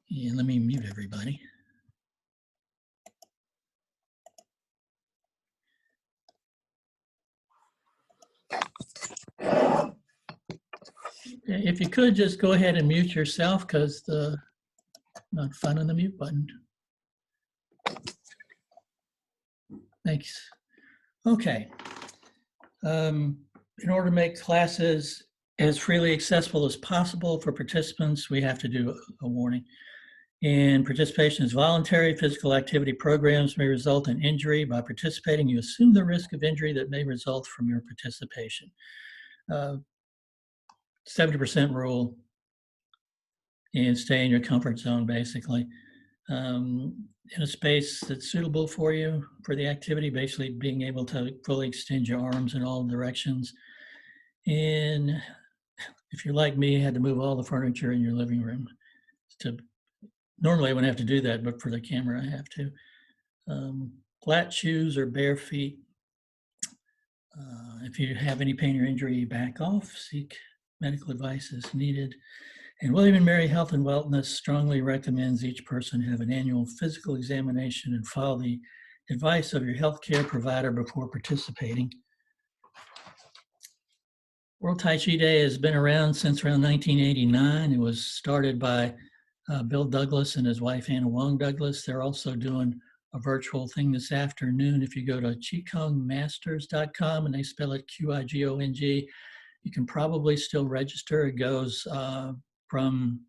And let me mute everybody. If you could just go ahead and mute yourself, because the not fun on the mute button. Thanks. Okay. In order to make classes as freely accessible as possible for participants, we have to do a warning. And participation is voluntary. Physical activity programs may result in injury. By participating, you assume the risk of injury that may result from your participation. 70% rule, and stay in your comfort zone, basically. In a space that's suitable for you for the activity, basically being able to fully extend your arms in all directions. And if you're like me, you had to move all the furniture in your living room. Normally I wouldn't have to do that, but for the camera I have to. Flat shoes or bare feet. If you have any pain or injury, back off, seek medical advice as needed. And William & Mary Health and Wellness strongly recommends each person have an annual physical examination and follow the advice of your healthcare provider before participating. World Tai Chi Day has been around since around 1989. It was started by Bill Douglas and his wife, Anna Wong Douglas. They're also doing a virtual thing this afternoon. If you go to qigongmasters.com and they spell it Qigong, you can probably still register. It goes from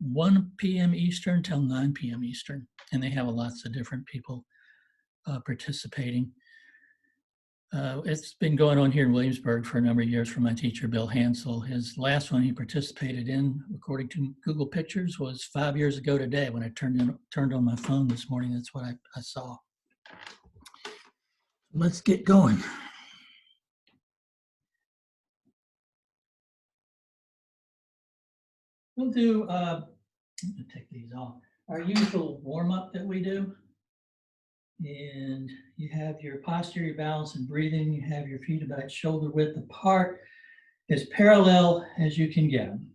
1 p.m. Eastern till 9 p.m. Eastern, and they have lots of different people participating. It's been going on here in Williamsburg for a number of years for my teacher, Bill Hansel. His last one he participated in, according to Google Pictures, was 5 years ago today when I turned on my phone this morning. That's what I saw. Let's get going. We'll do, let me take these off, our usual warm-up that we do. And you have your posture, your balance and breathing. You have your feet about shoulder width apart, as parallel as you can get them.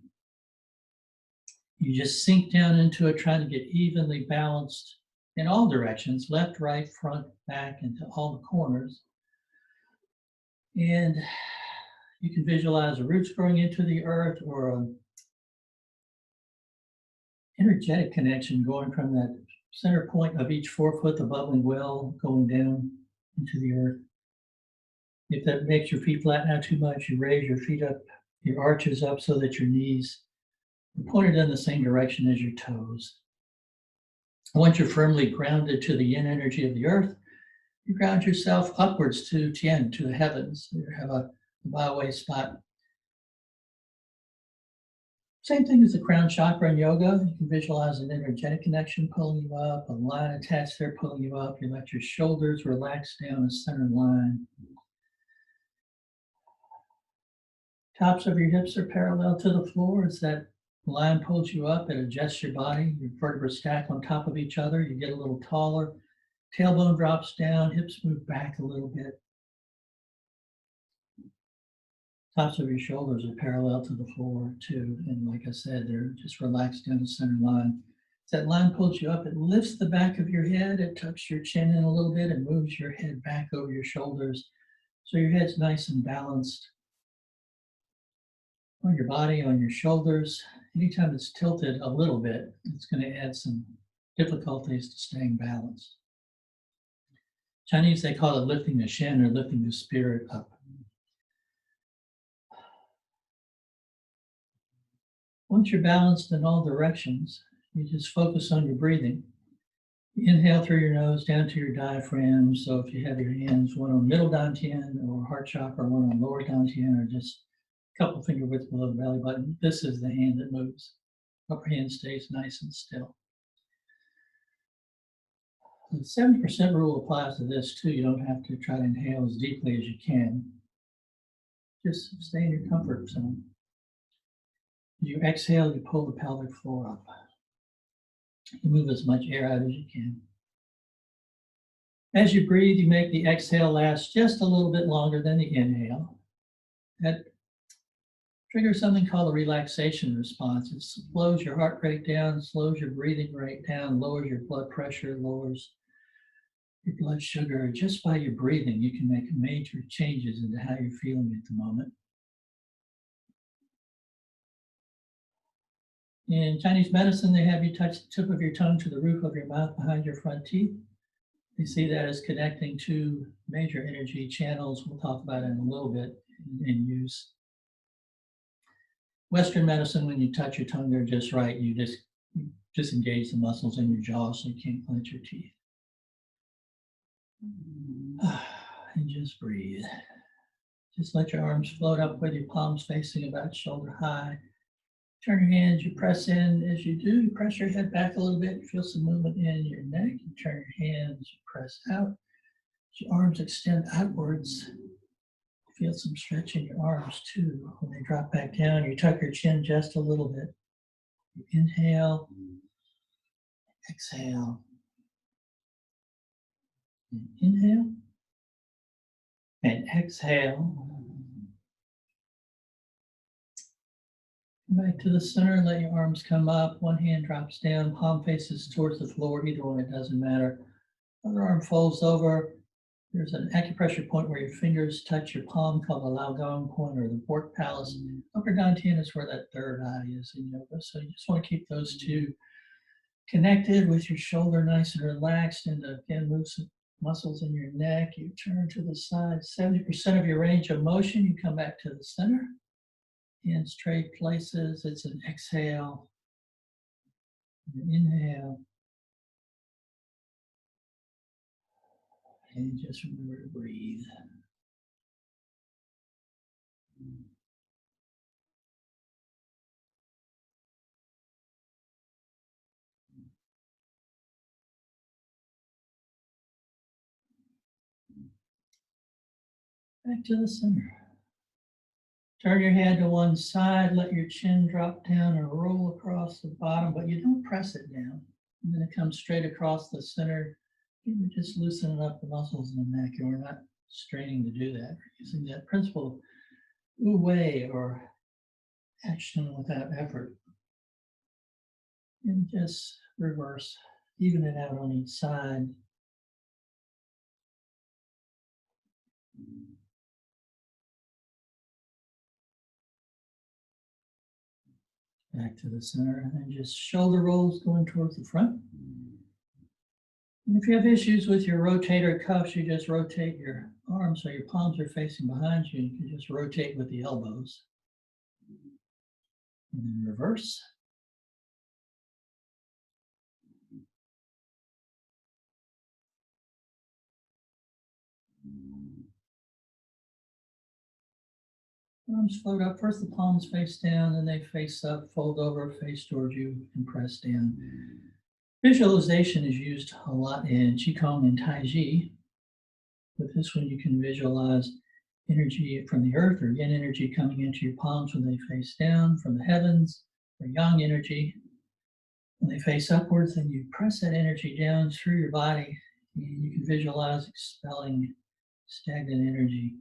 You just sink down into it, trying to get evenly balanced in all directions, left, right, front, back, into all the corners. And you can visualize the roots growing into the earth, or an energetic connection going from that center point of each forefoot, the bubbling well, going down into the earth. If that makes your feet flatten out too much, you raise your feet up, your arches up so that your knees are pointed in the same direction as your toes. Once you're firmly grounded to the yin energy of the earth, you ground yourself upwards to Tian, to the heavens. You have a byway spot. Same thing as the crown chakra in yoga. You can visualize an energetic connection pulling you up, a line attached there pulling you up. You let your shoulders relax down a center line. Tops of your hips are parallel to the floor. As that line pulls you up, it adjusts your body. Your vertebrae stack on top of each other. You get a little taller. Tailbone drops down, hips move back a little bit. Tops of your shoulders are parallel to the floor too. And like I said, they're just relaxed down the center line. As that line pulls you up, it lifts the back of your head. It tucks your chin in a little bit and moves your head back over your shoulders. So your head's nice and balanced on your body, on your shoulders. Anytime it's tilted a little bit, it's going to add some difficulties to staying balanced. Chinese, they call it lifting the shin or lifting the spirit up. Once you're balanced in all directions, you just focus on your breathing. Inhale through your nose down to your diaphragm. So if you have your hands, one on middle dantian or heart chakra, one on lower dantian, or just a couple finger widths below the belly button, this is the hand that moves. Upper hand stays nice and still. The 70% rule applies to this too. You don't have to try to inhale as deeply as you can. Just stay in your comfort zone. As you exhale, you pull the pelvic floor up. You move as much air out as you can. As you breathe, you make the exhale last just a little bit longer than the inhale. That trigger something called a relaxation response. It slows your heart rate down, slows your breathing rate down, lowers your blood pressure, lowers your blood sugar. Just by your breathing, you can make major changes into how you're feeling at the moment. In Chinese medicine, they have you touch the tip of your tongue to the roof of your mouth behind your front teeth. They see that as connecting two major energy channels. We'll talk about it in a little bit in use. Western medicine, when you touch your tongue there just right, you disengage the muscles in your jaw so you can't clench your teeth. And just breathe. Just let your arms float up with your palms facing about shoulder high. Turn your hands, you press in. As you do, you press your head back a little bit, feel some movement in your neck. You turn your hands, you press out. As your arms extend outwards, feel some stretch in your arms too. When they drop back down, you tuck your chin just a little bit. You inhale, exhale. And inhale and exhale. Come back to the center, let your arms come up. One hand drops down, palm faces towards the floor. Either one, it doesn't matter. Other arm folds over. There's an acupressure point where your fingers touch your palm called the Laogong point or the Bork Palace. Upper Dantian is where that third eye is in yoga. So you just want to keep those two connected with your shoulder nice and relaxed, and again, move some muscles in your neck. You turn to the side, 70% of your range of motion. You come back to the center. Hands trade places. It's an exhale, an inhale, and just remember to breathe. Back to the center. Turn your head to one side, let your chin drop down and roll across the bottom, but you don't press it down. And then it comes straight across the center. You're just loosening up the muscles in the neck, and we're not straining to do that. We're using that principle of wu wei, or action without effort. And just reverse, even it out on each side. Back to the center, and then just shoulder rolls going towards the front. And if you have issues with your rotator cuffs, you just rotate your arms so your palms are facing behind you. You can just rotate with the elbows. And then reverse. Arms float up. First the palms face down, then they face up, fold over, face towards you, and press down. Visualization is used a lot in qigong and taiji. With this one, you can visualize energy from the earth, or yin energy coming into your palms when they face down, from the heavens, or yang energy. When they face upwards, then you press that energy down through your body, and you can visualize expelling stagnant energy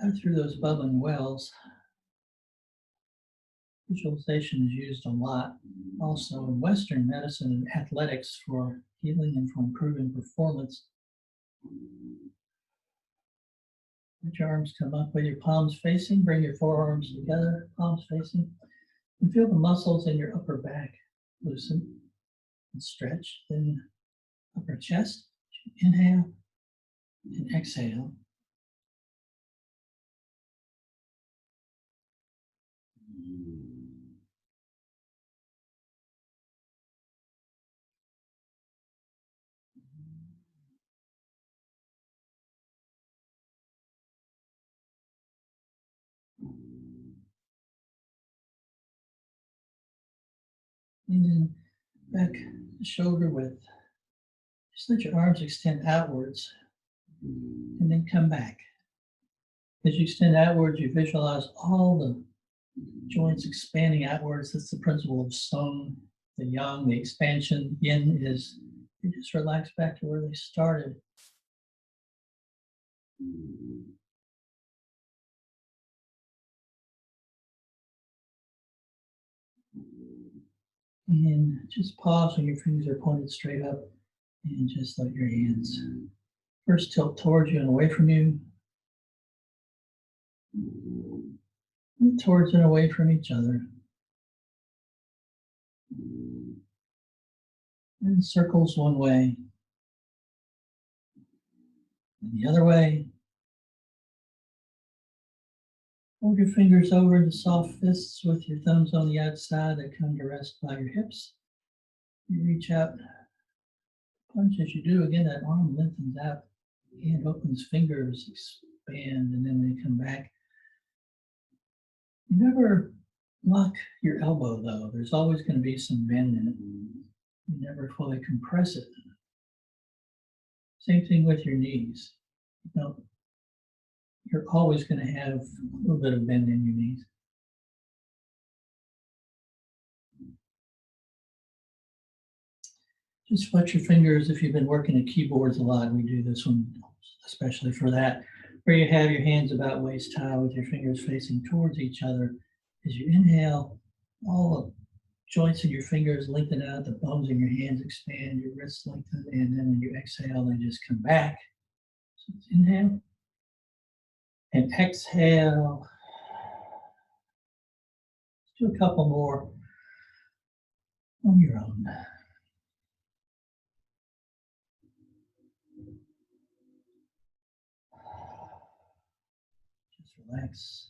out through those bubbling wells. Visualization is used a lot also in Western medicine and athletics for healing and for improving performance. Let your arms come up with your palms facing. Bring your forearms together, palms facing. And feel the muscles in your upper back loosen and stretch. Then upper chest. Inhale and exhale. And then back the shoulder width. Just let your arms extend outwards and then come back. As you extend outwards, you visualize all the joints expanding outwards. That's the principle of song, the yang, the expansion. Yin is, you just relax back to where they started. And just pause when your fingers are pointed straight up and just let your hands first tilt towards you and away from you, and towards and away from each other. And circles one way, and the other way. Hold your fingers over into soft fists with your thumbs on the outside that come to rest by your hips. You reach out, punch as you do. Again, that arm lengthens out, hand opens, fingers expand, and then they come back. You never lock your elbow though. There's always going to be some bend in it. You never fully compress it. Same thing with your knees. You know, you're always going to have a little bit of bend in your knees. Just flex your fingers. If you've been working at keyboards a lot, we do this one especially for that, where you have your hands about waist high with your fingers facing towards each other. As you inhale, all the joints in your fingers lengthen out, the bones in your hands expand, your wrists lengthen, and then when you exhale, they just come back. So let's inhale and exhale. Let's do a couple more on your own. Just relax.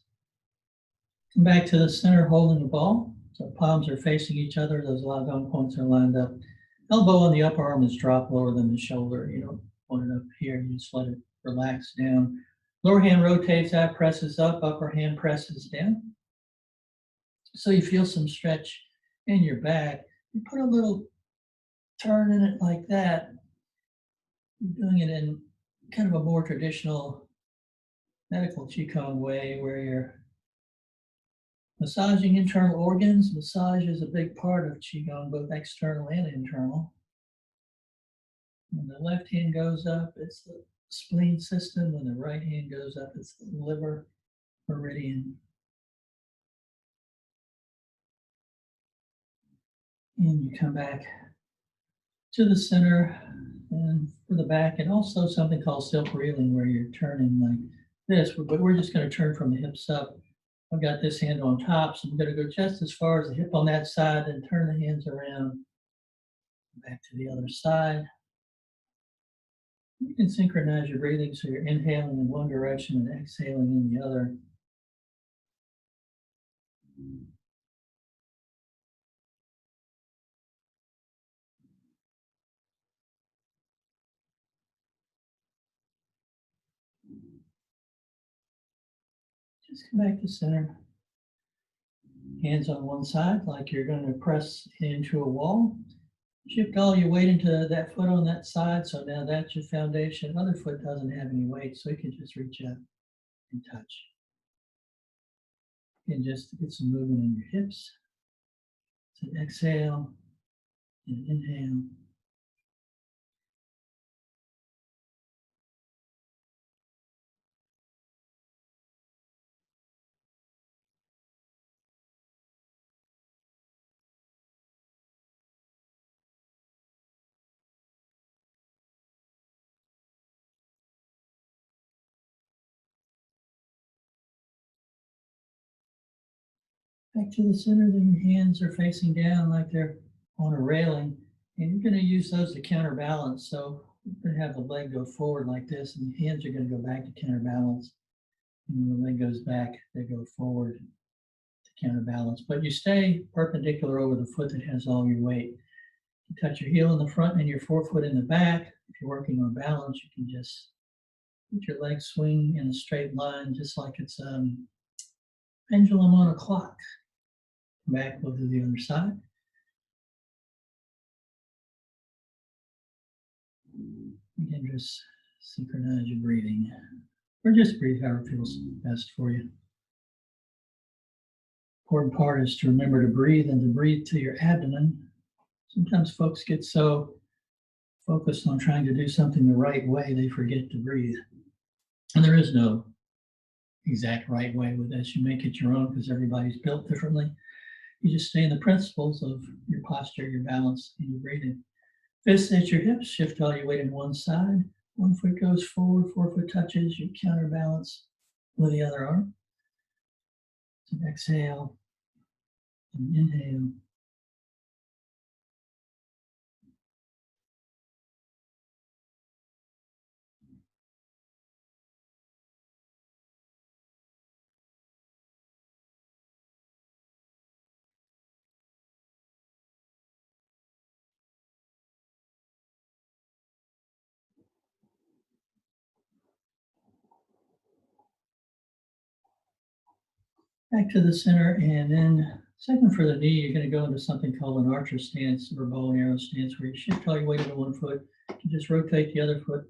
Come back to the center holding the ball. So palms are facing each other. Those lockdown points are lined up. Elbow on the upper arm is dropped lower than the shoulder. You don't want it up here. You just let it relax down. Lower hand rotates out, presses up. Upper hand presses down. So you feel some stretch in your back. You put a little turn in it like that. You're doing it in kind of a more traditional medical qigong way where you're massaging internal organs. Massage is a big part of qigong, both external and internal. When the left hand goes up, it's the spleen system. When the right hand goes up, it's the liver meridian. And you come back to the center and for the back, and also something called silk reeling, where you're turning like this, but we're just going to turn from the hips up. I've got this hand on top, so I'm going to go just as far as the hip on that side and turn the hands around back to the other side. You can synchronize your breathing so you're inhaling in one direction and exhaling in the other. Just come back to center. Hands on one side like you're going to press into a wall. Shift all your weight into that foot on that side, so now that's your foundation. Other foot doesn't have any weight, so you can just reach out and touch. And just get some movement in your hips. So exhale and inhale. Back to the center, then your hands are facing down like they're on a railing, and you're going to use those to counterbalance. So you're going to have the leg go forward like this, and the hands are going to go back to counterbalance. And when the leg goes back, they go forward to counterbalance. But you stay perpendicular over the foot that has all your weight. You touch your heel in the front and your forefoot in the back. If you're working on balance, you can just let your leg swing in a straight line, just like it's a pendulum on a clock. Back, we'll do the other side. You can just synchronize your breathing, or just breathe however feels best for you. Important part is to remember to breathe and to breathe to your abdomen. Sometimes folks get so focused on trying to do something the right way, they forget to breathe. And there is no exact right way with this. You make it your own because everybody's built differently. You just stay in the principles of your posture, your balance, and your breathing. Fists at your hips, shift all your weight in one side. One foot goes forward, 4 foot touches, you counterbalance with the other arm. So exhale and inhale. Back to the center, and then second for the knee, you're going to go into something called an archer stance or bow and arrow stance, where you shift all your weight into one foot. You just rotate the other foot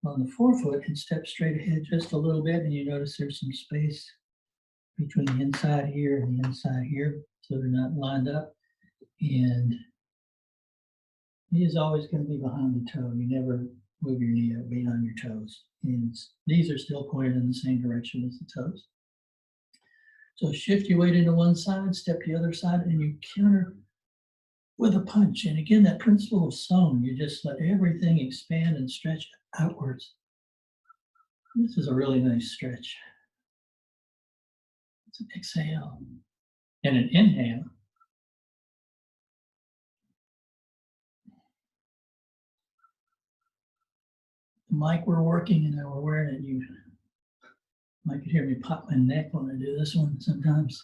on the forefoot and step straight ahead just a little bit, and you notice there's some space between the inside here and the inside here, so they're not lined up. And knee is always going to be behind the toe. You never move your knee up beyond your toes. And knees are still pointed in the same direction as the toes. So shift your weight into one side, step to the other side, and you counter with a punch. And again, that principle of song, you just let everything expand and stretch outwards. This is a really nice stretch. It's an exhale and an inhale. The mic we're working and we're wearing it, you might hear me pop my neck when I do this one sometimes.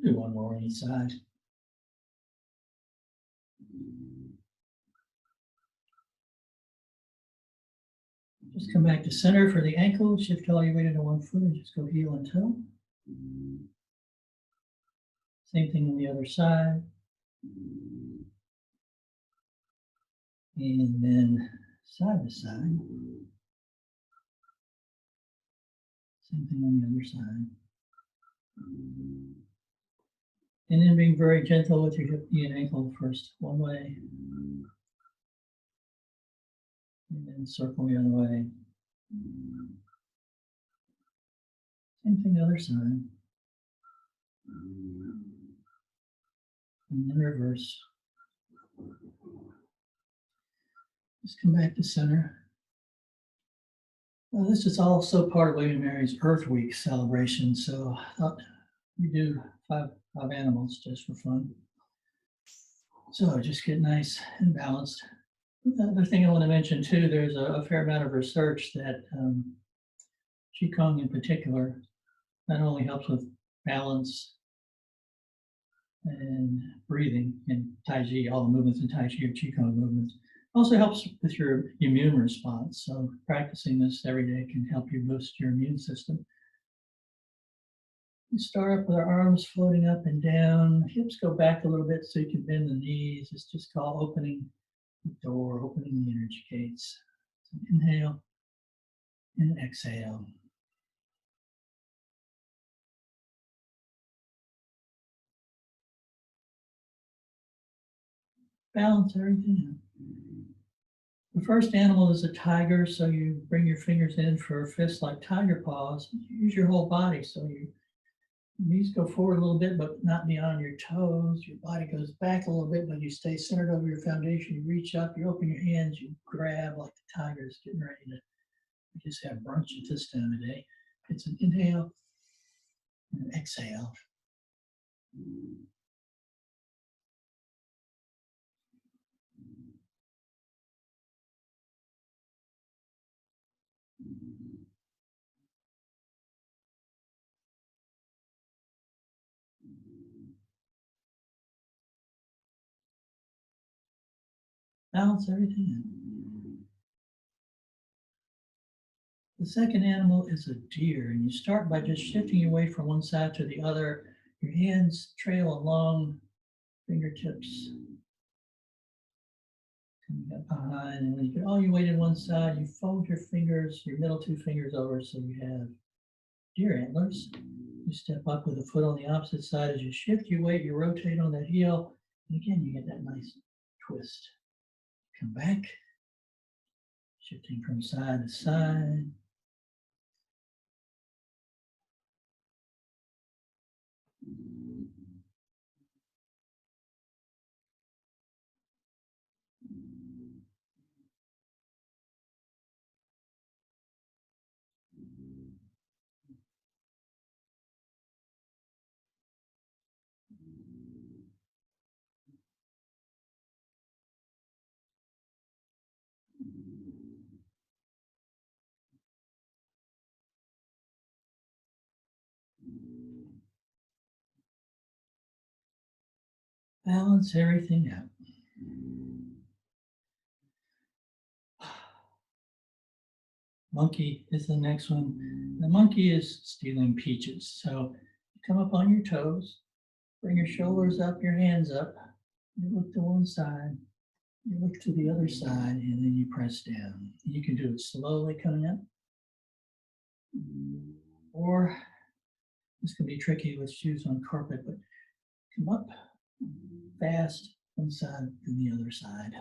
Do one more on each side. Just come back to center for the ankle, shift all your weight into one foot and just go heel and toe. Same thing on the other side. And then side to side. Same thing on the other side. And then being very gentle with your hip, knee, and ankle first one way. And then circle the other way. Same thing the other side. And then reverse. Just come back to center. Well, this is also part of William Mary's Earth Week celebration, so I thought we do five animals just for fun. So just get nice and balanced. The other thing I want to mention too, there's a fair amount of research that qigong in particular not only helps with balance and breathing, and Taiji, all the movements in Taiji are qigong movements, also helps with your immune response. So practicing this every day can help you boost your immune system. We start up with our arms floating up and down. Hips go back a little bit so you can bend the knees. It's just called opening the door, opening the energy gates. So inhale and exhale. Balance everything out. The first animal is a tiger, so you bring your fingers in for a fist like tiger paws. Use your whole body, so your knees go forward a little bit, but not beyond your toes. Your body goes back a little bit, but you stay centered over your foundation. You reach up, you open your hands, you grab like the tiger's getting ready to just have brunch at this time of day. It's an inhale and an exhale. Balance everything in. The second animal is a deer, and you start by just shifting your weight from one side to the other. Your hands trail along fingertips, coming up behind, and when you get all your weight in one side, you fold your fingers, your middle two fingers over, so you have deer antlers. You step up with a foot on the opposite side. As you shift your weight, you rotate on that heel, and again, you get that nice twist. Come back, Shifting from side to side. Balance everything out. Monkey is the next one. The monkey is stealing peaches. So you come up on your toes, bring your shoulders up, your hands up. You look to one side, you look to the other side, and then you press down. You can do it slowly coming up. Or this can be tricky with shoes on carpet, but come up fast one side to the other side.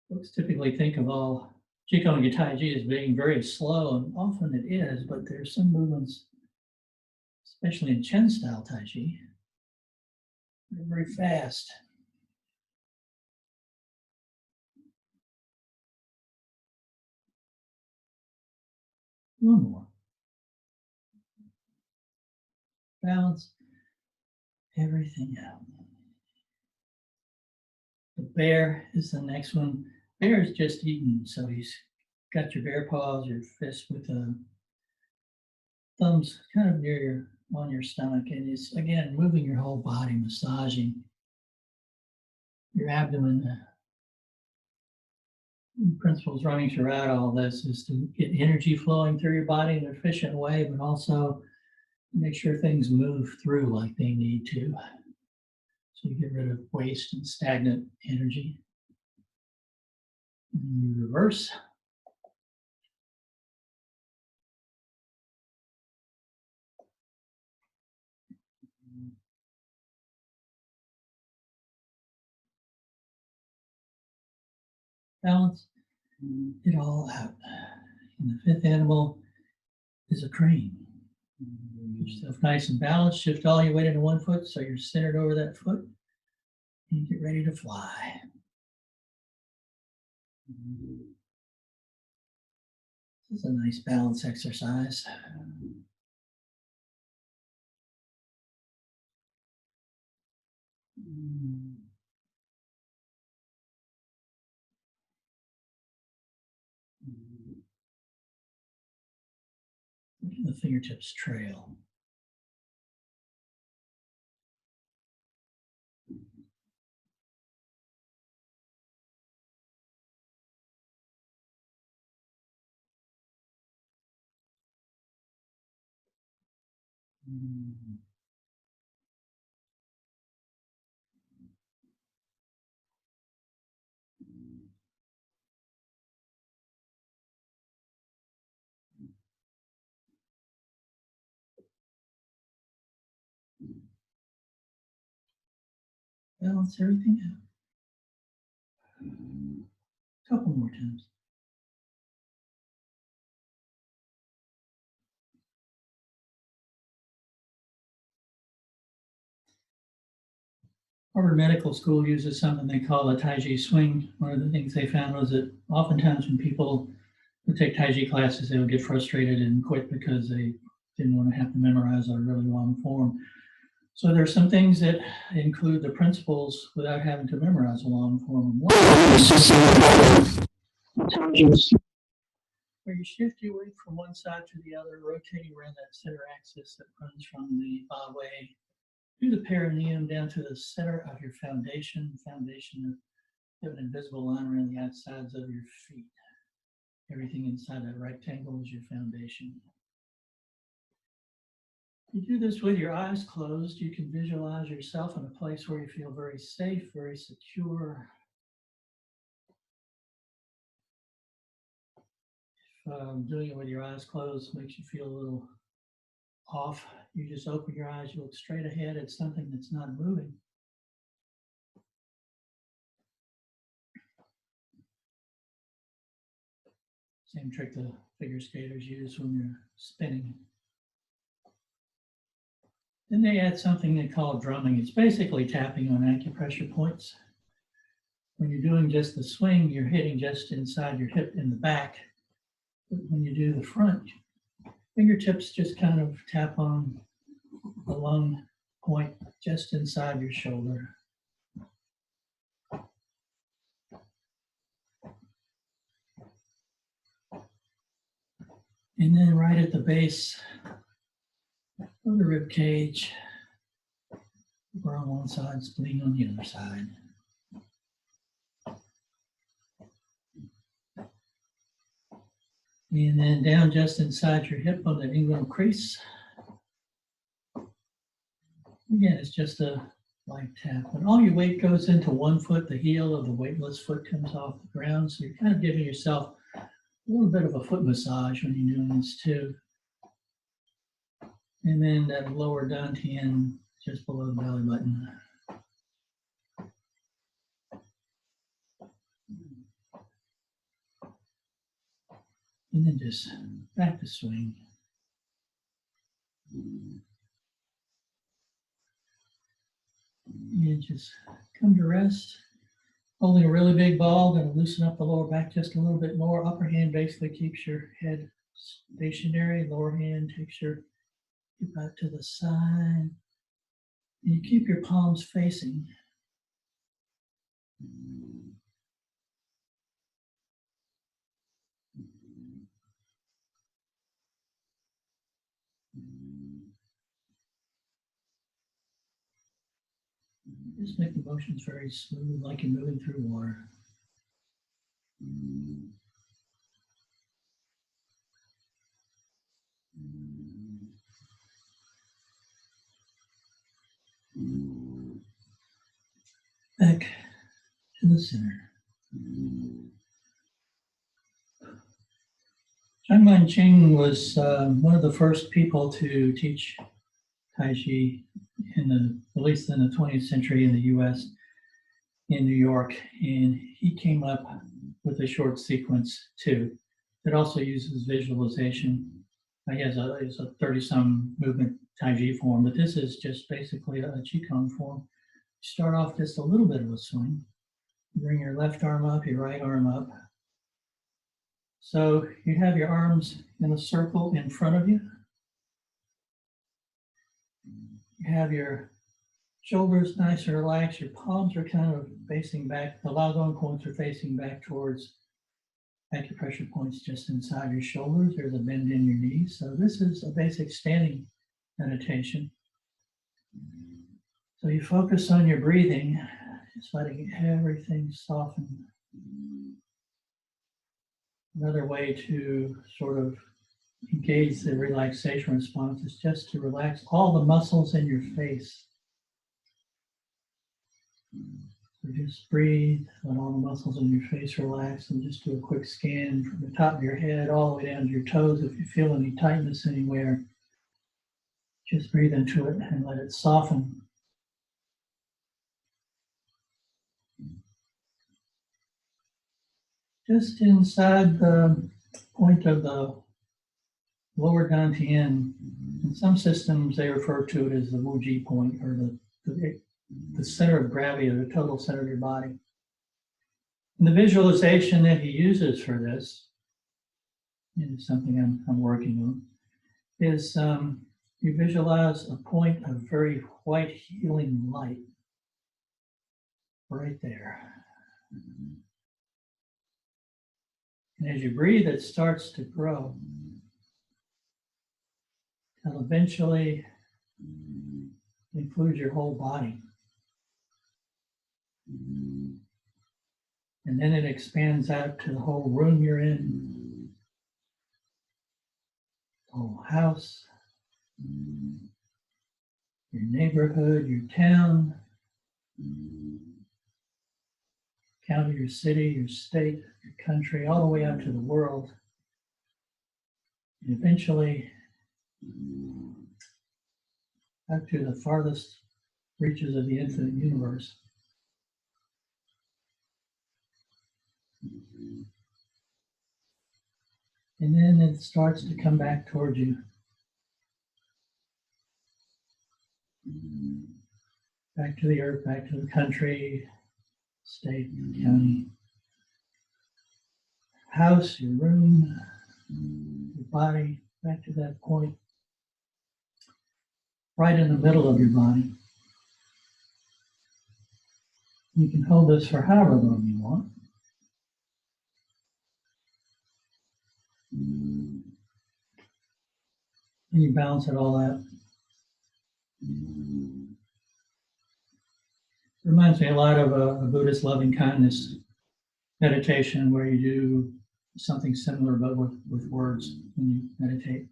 Folks typically think of all qigong and taiji as being very slow, and often it is, but there's some movements, especially in Chen style taiji, they're very fast. One more. Balance everything out. The bear is the next one. Bear is just eating, so he's got your bear paws, your fist with the thumbs kind of near your on your stomach, and it's again moving your whole body, massaging your abdomen. Principles running throughout all this is to get energy flowing through your body in an efficient way, but also make sure things move through like they need to. So you get rid of waste and stagnant energy. And you reverse. Balance it all out. And the fifth animal is a crane. Get yourself nice and balanced. Shift all your weight into one foot so you're centered over that foot. And get ready to fly. This is a nice balance exercise. The fingertips trail. Balance everything out. A couple more times. Harvard Medical School uses something they call a Taiji swing. One of the things they found was that oftentimes when people would take Taiji classes, they would get frustrated and quit because they didn't want to have to memorize a really long form. So there's some things that include the principles without having to memorize a long form. Where you shift your weight from one side to the other, rotating around that center axis that runs from the Ba through the perineum down to the center of your foundation. Foundation, you have an invisible line around the outsides of your feet. Everything inside that rectangle is your foundation. You do this with your eyes closed. You can visualize yourself in a place where you feel very safe, very secure. If doing it with your eyes closed makes you feel a little off, you just open your eyes, you look straight ahead at something that's not moving. Same trick the figure skaters use when you're spinning. Then they add something they call drumming. It's basically tapping on acupressure points. When you're doing just the swing, you're hitting just inside your hip in the back. But when you do the front, fingertips just kind of tap on the lung point just inside your shoulder. And then right at the base of the rib cage, we're on one side, spleen on the other side. And then down just inside your hip on the inguinal crease. Again, it's just a light tap. When all your weight goes into one foot, the heel of the weightless foot comes off the ground. So you're kind of giving yourself a little bit of a foot massage when you're doing this too. And then that lower dantian just below the belly button. And then just back to swing. And just come to rest. Holding a really big ball, going to loosen up the lower back just a little bit more. Upper hand basically keeps your head stationary. Lower hand takes your hip out to the side. And you keep your palms facing. Just make the motions very smooth, like you're moving through water. Back to the center. Zhang Ching was one of the first people to teach Taiji at least in the 20th century in the US, in New York, and he came up with a short sequence too that also uses visualization. He has a 30-some movement Taiji form, but this is just basically a qigong form. You start off just a little bit of a swing. You bring your left arm up, your right arm up. So you have your arms in a circle in front of you. You have your shoulders nice and relaxed. Your palms are kind of facing back. The Laogong points are facing back towards acupressure points just inside your shoulders. There's a bend in your knees. So this is a basic standing meditation. So you focus on your breathing, just letting everything soften. Another way to sort of engage the relaxation response is just to relax all the muscles in your face. So just breathe, let all the muscles in your face relax, and just do a quick scan from the top of your head all the way down to your toes. If you feel any tightness anywhere, just breathe into it and let it soften. Just inside the point of the lower dantian, in some systems they refer to it as the Wuji point, or the center of gravity, or the total center of your body. And the visualization that he uses for this, and it's something I'm working on, is you visualize a point of very white healing light right there. And as you breathe, it starts to grow until eventually include your whole body. And then it expands out to the whole room you're in, the whole house, your neighborhood, your town, county, your city, your state, your country, all the way out to the world. And eventually out to the farthest reaches of the infinite universe. And then it starts to come back toward you. Back to the earth, back to the country, state, county, house, your room, your body, back to that point, right in the middle of your body. You can hold this for however long you want. And you balance it all out. Reminds me a lot of a Buddhist loving kindness meditation where you do something similar but with words when you meditate.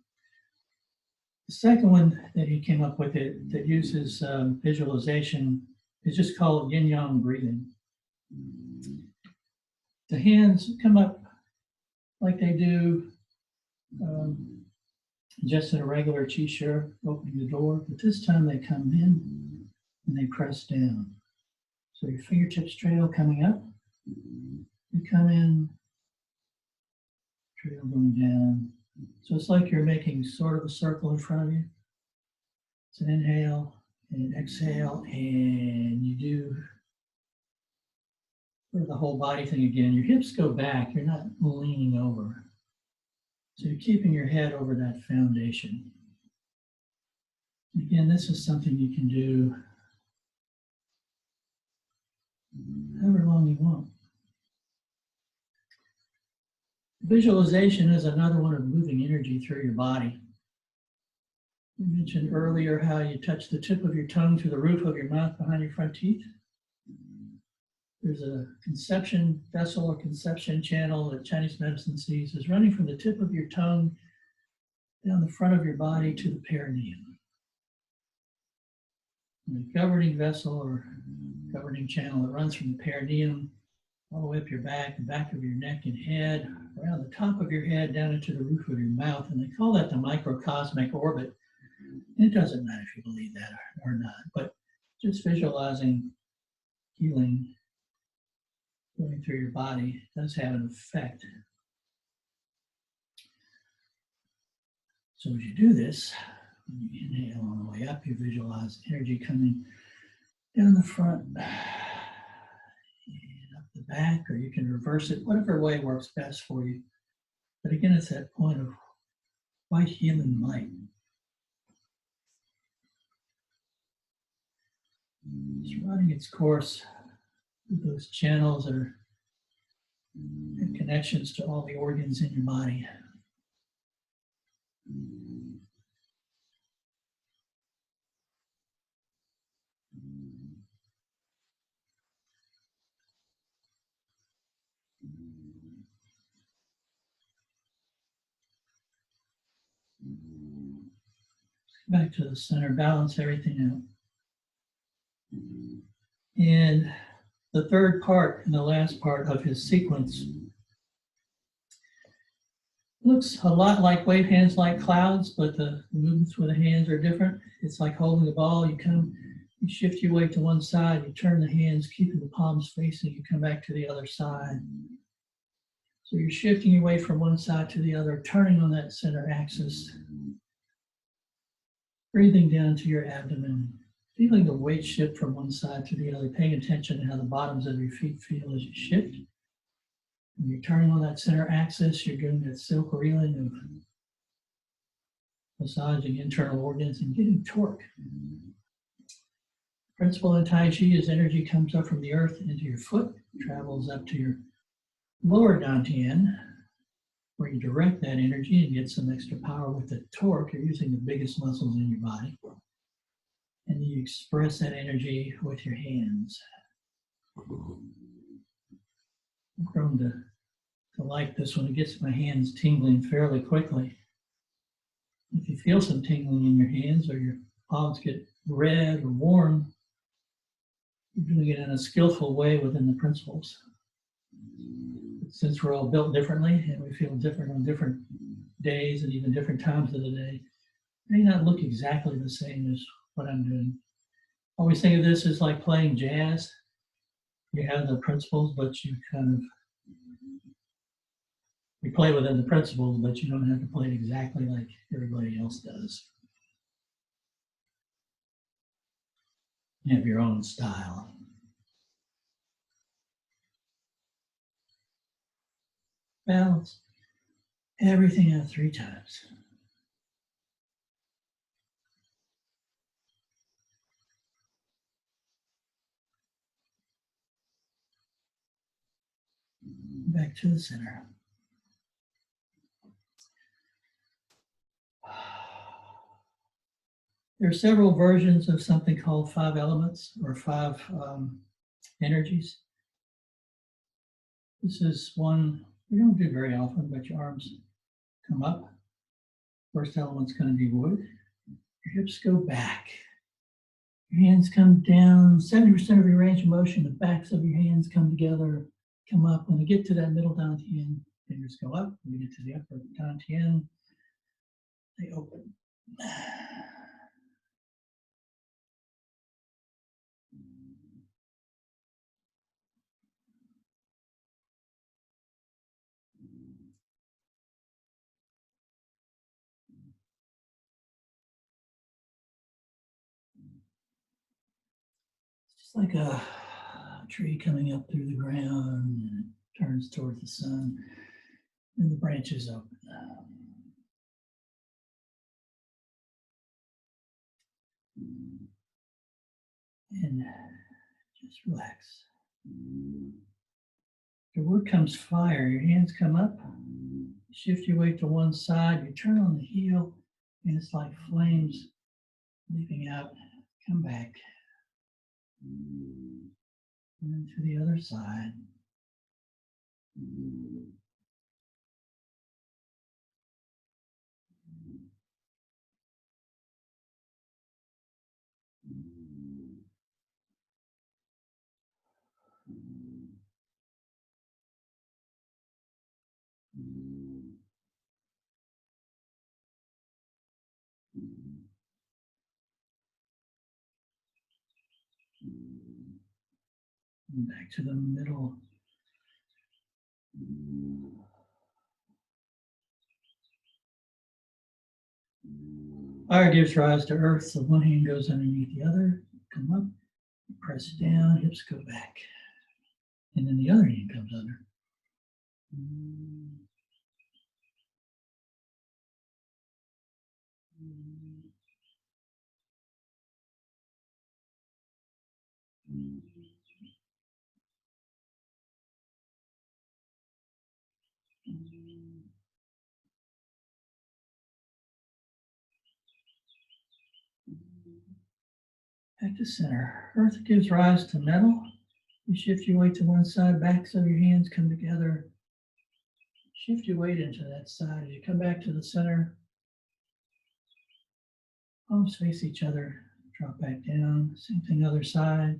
The second one that he came up with that uses visualization is just called yin-yang breathing. The hands come up like they do just in a regular qi opening the door, but this time they come in and they press down. So your fingertips trail coming up, you come in, trail going down. So it's like you're making sort of a circle in front of you. It's an inhale and an exhale, and you do sort of the whole body thing again. Your hips go back, you're not leaning over. So you're keeping your head over that foundation. Again, this is something you can do however long you want. Visualization is another one of moving energy through your body. We mentioned earlier how you touch the tip of your tongue to the roof of your mouth behind your front teeth. There's a conception vessel or conception channel that Chinese medicine sees is running from the tip of your tongue down the front of your body to the perineum. And the governing vessel or governing channel that runs from the perineum all the way up your back, the back of your neck and head, around the top of your head, down into the roof of your mouth. And they call that the microcosmic orbit. It doesn't matter if you believe that or not, but just visualizing healing going through your body does have an effect. So as you do this, when you inhale on the way up, you visualize energy coming down the front and up the back, or you can reverse it, whatever way works best for you. But again, it's that point of white healing light. It's running its course through those channels that are in connections to all the organs in your body. Back to the center, balance everything out. And the third part and the last part of his sequence looks a lot like wave hands like clouds, but the movements with the hands are different. It's like holding a ball. You shift your weight to one side, you turn the hands, keeping the palms facing, you come back to the other side. So you're shifting your weight from one side to the other, turning on that center axis, breathing down to your abdomen, feeling the weight shift from one side to the other, paying attention to how the bottoms of your feet feel as you shift. When you're turning on that center axis, you're doing that silk reeling of massaging internal organs and getting torque. Principle in Taiji is energy comes up from the earth into your foot, travels up to your lower dantian, where you direct that energy and get some extra power with the torque. You're using the biggest muscles in your body. And you express that energy with your hands. I've grown to like this one. It gets my hands tingling fairly quickly. If you feel some tingling in your hands or your palms get red or warm, you're doing it in a skillful way within the principles. Since we're all built differently and we feel different on different days and even different times of the day, it may not look exactly the same as what I'm doing. I always think of this as like playing jazz. You have the principles, but you kind of We play within the principles, but you don't have to play exactly like everybody else does. You have your own style. Balance everything out 3 times. Back to the center. There are several versions of something called 5 elements or 5 energies. This is one we don't do very often, but your arms come up. First element's going to be wood. Your hips go back. Your hands come down. 70% of your range of motion, the backs of your hands come together, come up. When you get to that middle dantian, fingers go up. When you get to the upper dantian, they open. It's just like a tree coming up through the ground, and it turns towards the sun, and the branches open. And just relax. Afterward comes fire. Your hands come up, shift your weight to one side, you turn on the heel, and it's like flames leaping out. Come back. And then to the other side. And back to the middle. Fire gives rise to earth, so one hand goes underneath the other. Come up, press down, hips go back. And then the other hand comes under. Back to center. Earth gives rise to metal. You shift your weight to one side, backs of your hands come together. Shift your weight into that side. As you come back to the center, palms face each other, drop back down. Same thing, other side.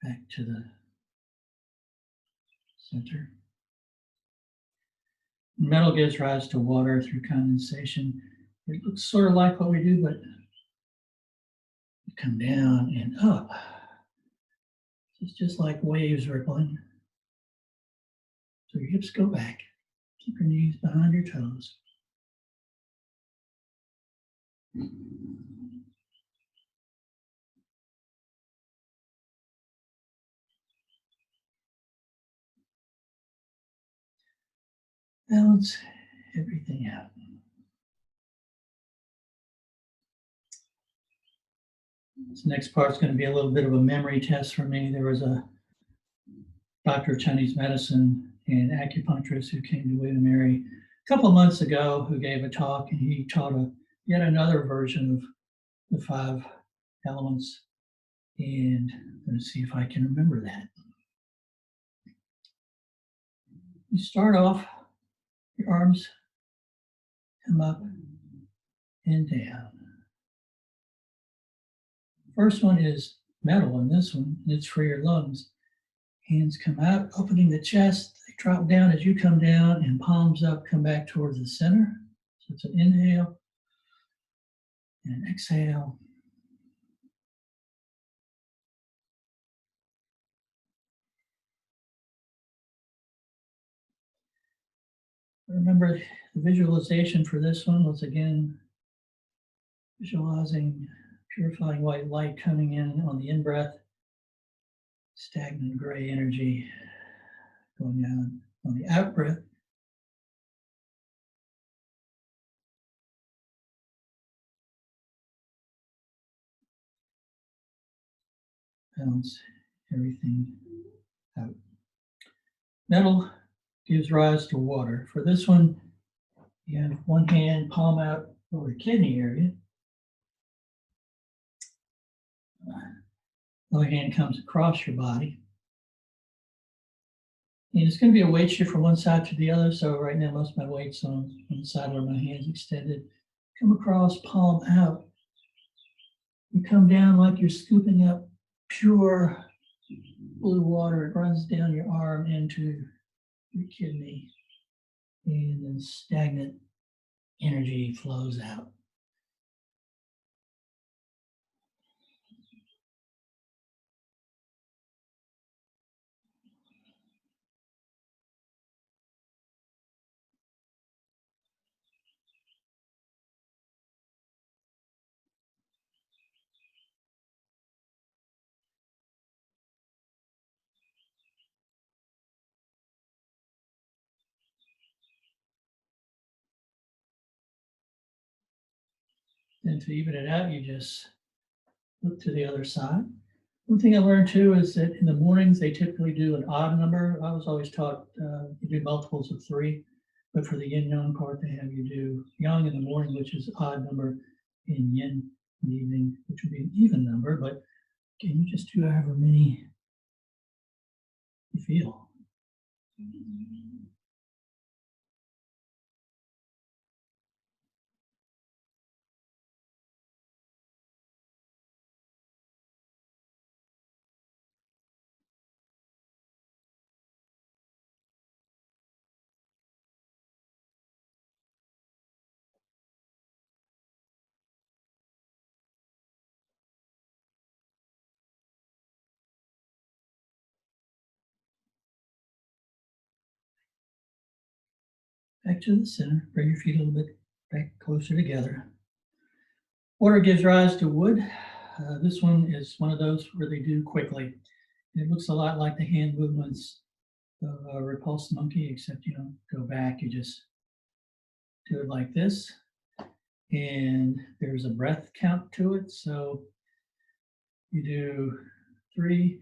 Back to the center. Metal gives rise to water through condensation. It looks sort of like what we do, but you come down and up. It's just like waves rippling. So your hips go back. Keep your knees behind your toes. Balance everything out. This next part is going to be a little bit of a memory test for me. There was a doctor of Chinese medicine and acupuncturist who came to William & Mary a couple of months ago who gave a talk, and he taught yet another version of the 5 elements. And I'm going to see if I can remember that. You start off Your arms come up and down. First one is metal in this one, and it's for your lungs. Hands come out, opening the chest. They drop down as you come down, and palms up, come back towards the center. So it's an inhale and an exhale. Remember, the visualization for this one was again visualizing purifying white light coming in on the in-breath, stagnant gray energy going down on the out-breath. Balance everything out. Metal gives rise to water. For this one, you have one hand palm out over the kidney area. The other hand comes across your body. And it's going to be a weight shift from one side to the other. So right now, most of my weight's on one side where my hand's extended. Come across, palm out. You come down like you're scooping up pure blue water. It runs down your arm into your kidney. And then stagnant energy flows out. Then to even it out, you just look to the other side. One thing I learned too is that in the mornings, they typically do an odd number. I was always taught you do multiples of 3, but for the yin yang part, they have you do yang in the morning, which is odd number, and yin in the evening, which would be an even number. But can you just do however many you feel? Back to the center. Bring your feet a little bit back closer together. Water gives rise to wood. This one is one of those where they do quickly. It looks a lot like the hand movements of a repulsed monkey, except you don't go back. You just do it like this. And there's a breath count to it. So you do 3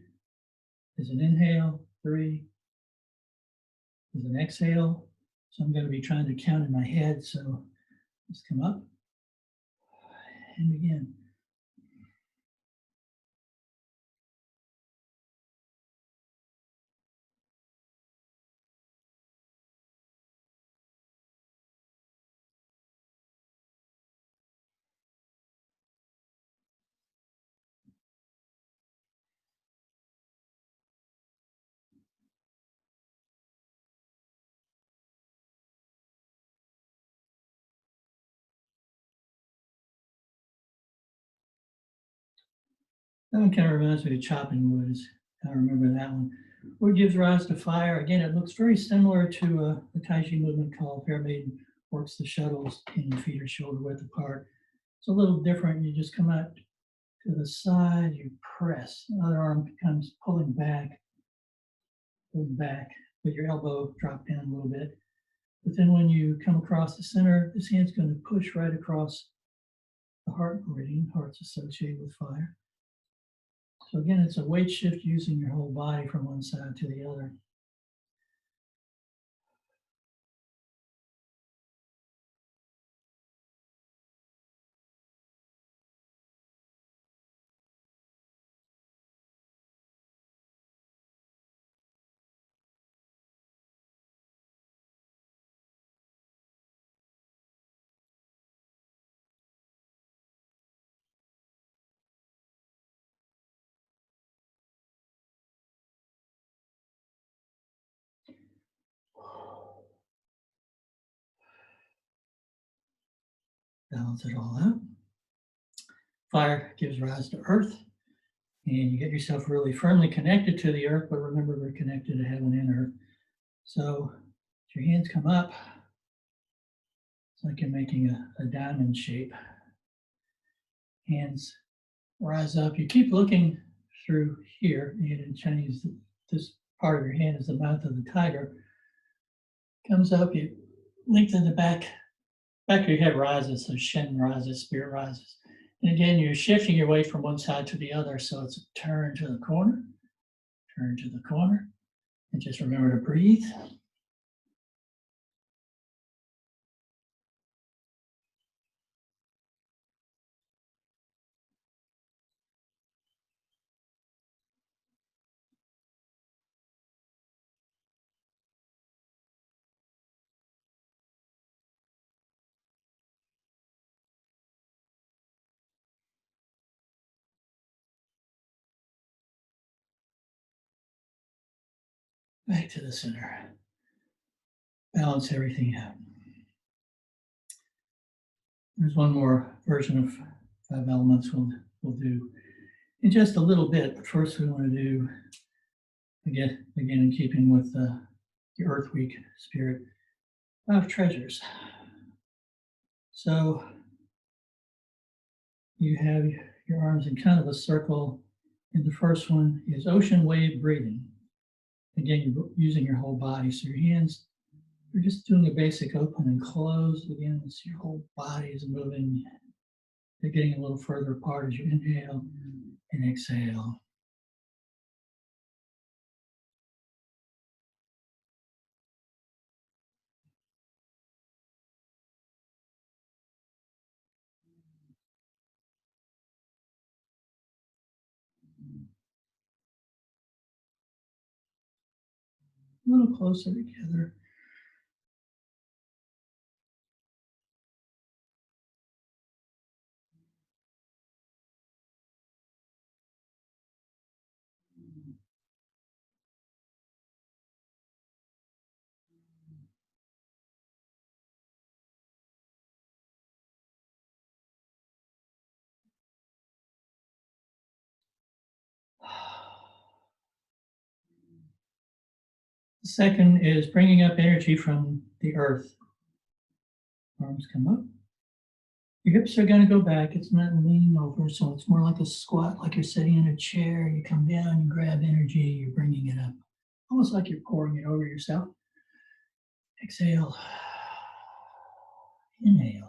is an inhale, 3 is an exhale. So I'm going to be trying to count in my head. So let's come up and begin. That one kind of reminds me of chopping wood. I remember that one. Wood gives rise to fire. Again, it looks very similar to a Taiji movement called Fair Maiden works the shuttles and your feet are shoulder width apart. It's a little different. You just come out to the side, you press. The other arm becomes pulling back, with your elbow drop down a little bit. But then when you come across the center, this hand's going to push right across the heart meridian. Heart's associated with fire. So again, it's a weight shift using your whole body from one side to the other. Balance it all out. Fire gives rise to earth, and you get yourself really firmly connected to the earth, but remember we're connected to heaven and earth. So your hands come up. It's like you're making a diamond shape. Hands rise up. You keep looking through here, and in Chinese, this part of your hand is the mouth of the tiger. Comes up, you lengthen the back of your head rises, so Shen rises, spirit rises. And again, you're shifting your weight from one side to the other, so it's a turn to the corner, and just remember to breathe. Back to the center. Balance everything out. There's one more version of 5 elements we'll do in just a little bit, but first we want to do, again in keeping with the Earth Week spirit, 5 treasures. So you have your arms in kind of a circle, and the first one is ocean wave breathing. Again, you're using your whole body, so your hands, you're just doing a basic open and close. Again, so your whole body is moving. They're getting a little further apart as you inhale and exhale. A little closer together. The second is bringing up energy from the earth. Arms come up. Your hips are going to go back. It's not leaning over, so it's more like a squat, like you're sitting in a chair. You come down, you grab energy, you're bringing it up, almost like you're pouring it over yourself. Exhale. Inhale.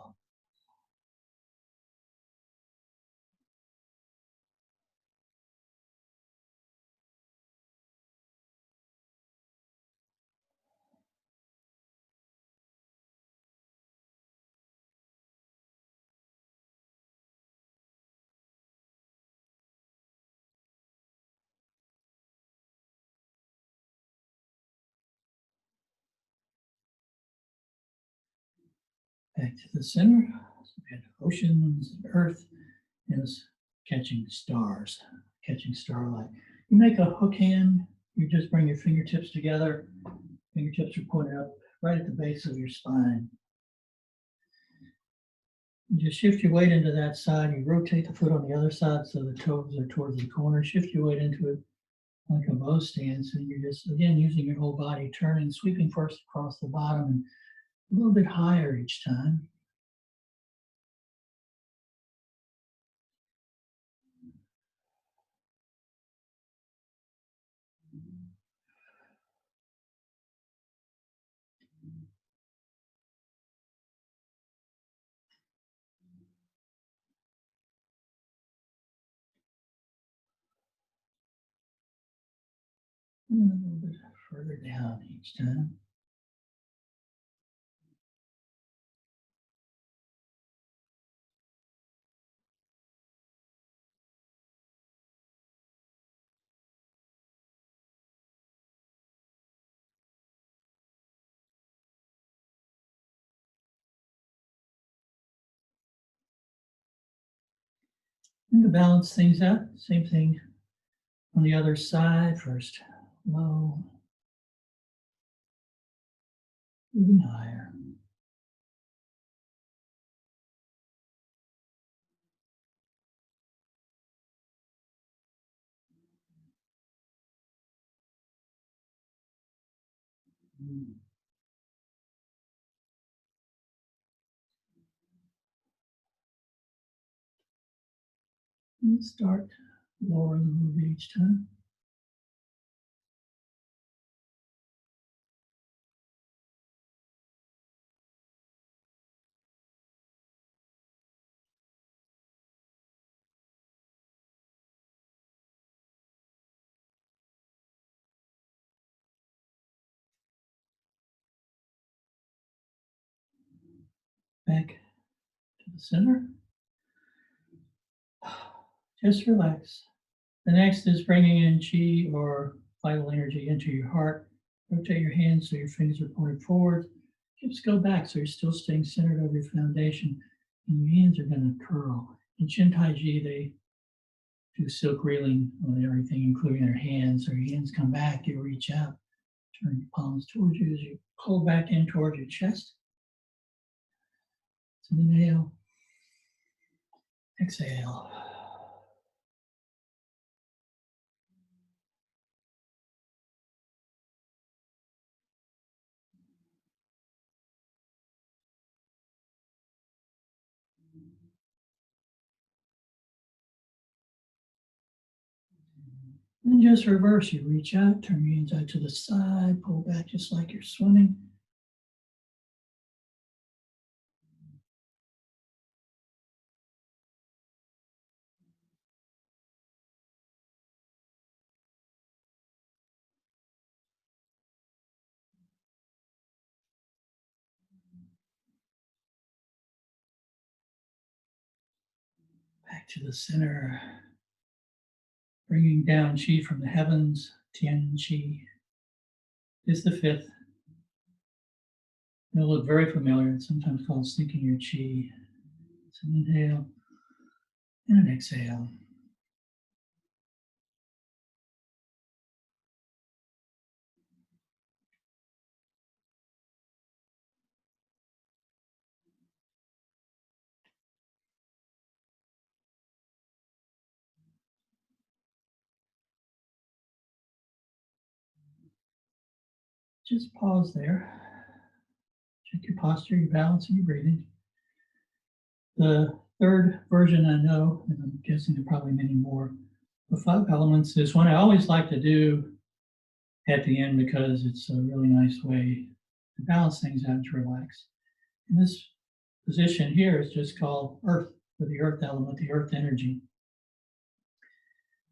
Back to the center. So we had oceans, earth is catching stars, catching starlight. You make a hook hand. You just bring your fingertips together. Fingertips are pointed up right at the base of your spine. You just shift your weight into that side. You rotate the foot on the other side so the toes are towards the corner. Shift your weight into it like a bow stance. And you're just, again, using your whole body, turning, sweeping first across the bottom and a little bit higher each time. And a little bit further down each time. And to balance things out, same thing on the other side. First low, moving higher. And start lowering a little bit each time. Back to the center. Just relax. The next is bringing in qi or vital energy into your heart. Rotate your hands so your fingers are pointed forward. Hips go back so you're still staying centered over your foundation. And your hands are going to curl. In Chin Taiji, they do silk reeling on everything, including their hands. So your hands come back, you reach out, turn your palms towards you as you pull back in towards your chest. So inhale, exhale. And just reverse, you reach out, turn your hands out to the side, pull back just like you're swimming. Back to the center, bringing down qi from the heavens, Tian qi. This is the fifth. It'll look very familiar. It's sometimes called sinking your qi. So an inhale and an exhale. Just pause there. Check your posture, your balance, and your breathing. The third version I know, and I'm guessing there are probably many more, the 5 elements is one I always like to do at the end because it's a really nice way to balance things out and to relax. And this position here is just called earth, for the earth element, the earth energy.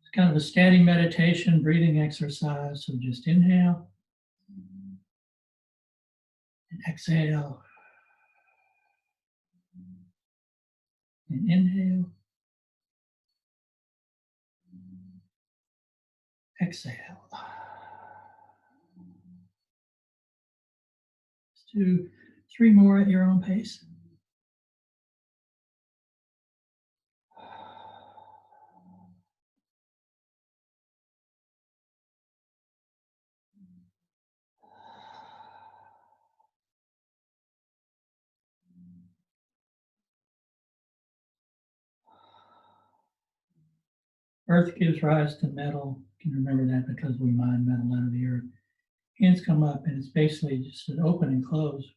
It's kind of a standing meditation, breathing exercise. So just inhale and exhale. And inhale, exhale. Let's do 3 more at your own pace. Earth gives rise to metal. You can remember that because we mine metal out of the earth. Hands come up, and it's basically just an open and close.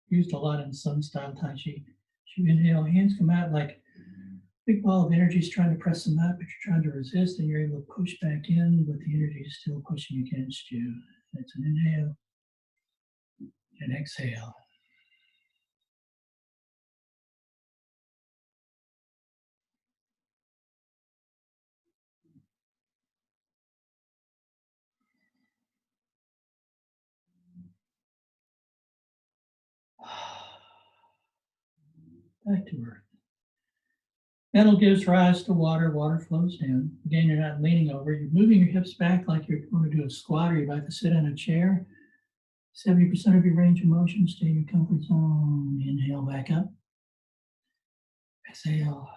Used a lot in Sun style Tai Chi. You inhale, hands come out like a big ball of energy is trying to press them out, but you're trying to resist, and you're able to push back in, but the energy is still pushing against you. It's an inhale and exhale. Back to earth. Metal gives rise to water, water flows down. Again, you're not leaning over, you're moving your hips back like you're going to do a squat or you're about to sit on a chair. 70% of your range of motion, stay in your comfort zone. Inhale back up. Exhale.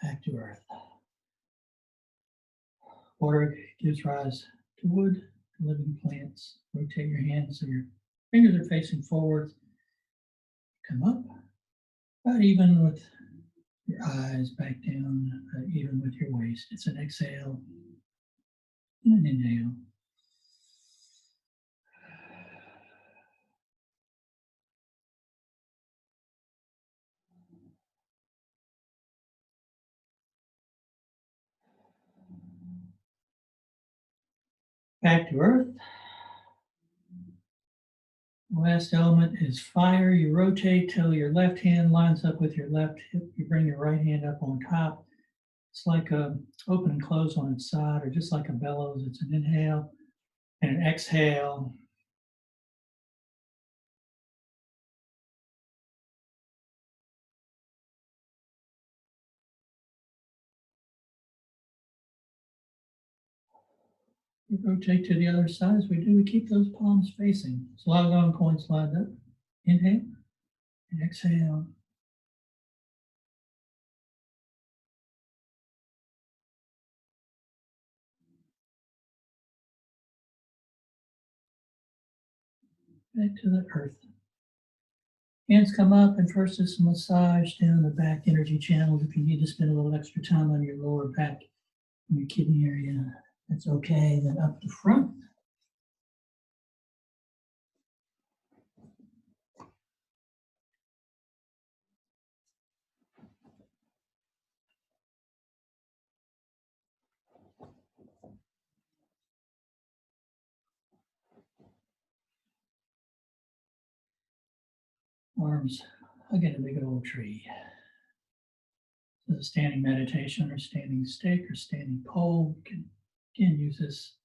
Back to earth. Water gives rise to wood, living plants. Rotate your hands so your fingers are facing forward. Come up, about even with your eyes, back down, even with your waist. It's an exhale and an inhale. Back to earth. The last element is fire. You rotate till your left hand lines up with your left hip. You bring your right hand up on top. It's like a open and close on its side, or just like a bellows. It's an inhale and an exhale. We rotate to the other side. As we do, we keep those palms facing. Slide long coins lined up. Inhale and exhale. Back to the earth. Hands come up, and first is a massage down the back energy channels. If you need to spend a little extra time on your lower back and your kidney area, that's okay. Then up the front. Arms hugging a big old tree. This is a standing meditation or standing stick or standing pole. You can again use this,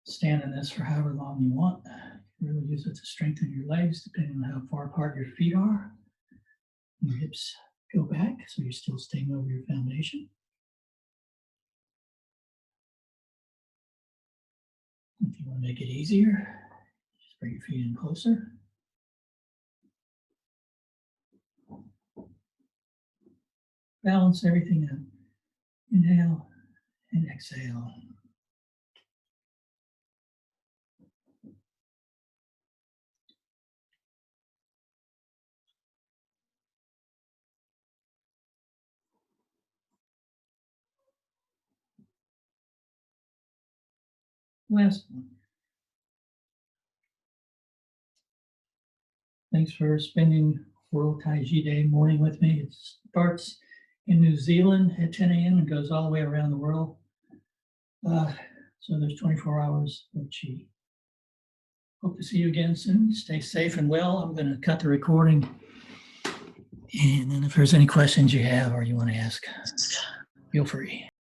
stand in this for however long you want. You can really use it to strengthen your legs depending on how far apart your feet are. Your hips go back so you're still staying over your foundation. If you want to make it easier, just bring your feet in closer. Balance everything out. Inhale and exhale. Last one. Thanks for spending World Taiji Day morning with me. It starts in New Zealand at 10 a.m. and goes all the way around the world. So there's 24 hours of Qi. Hope to see you again soon. Stay safe and well. I'm going to cut the recording. And then if there's any questions you have or you want to ask, feel free.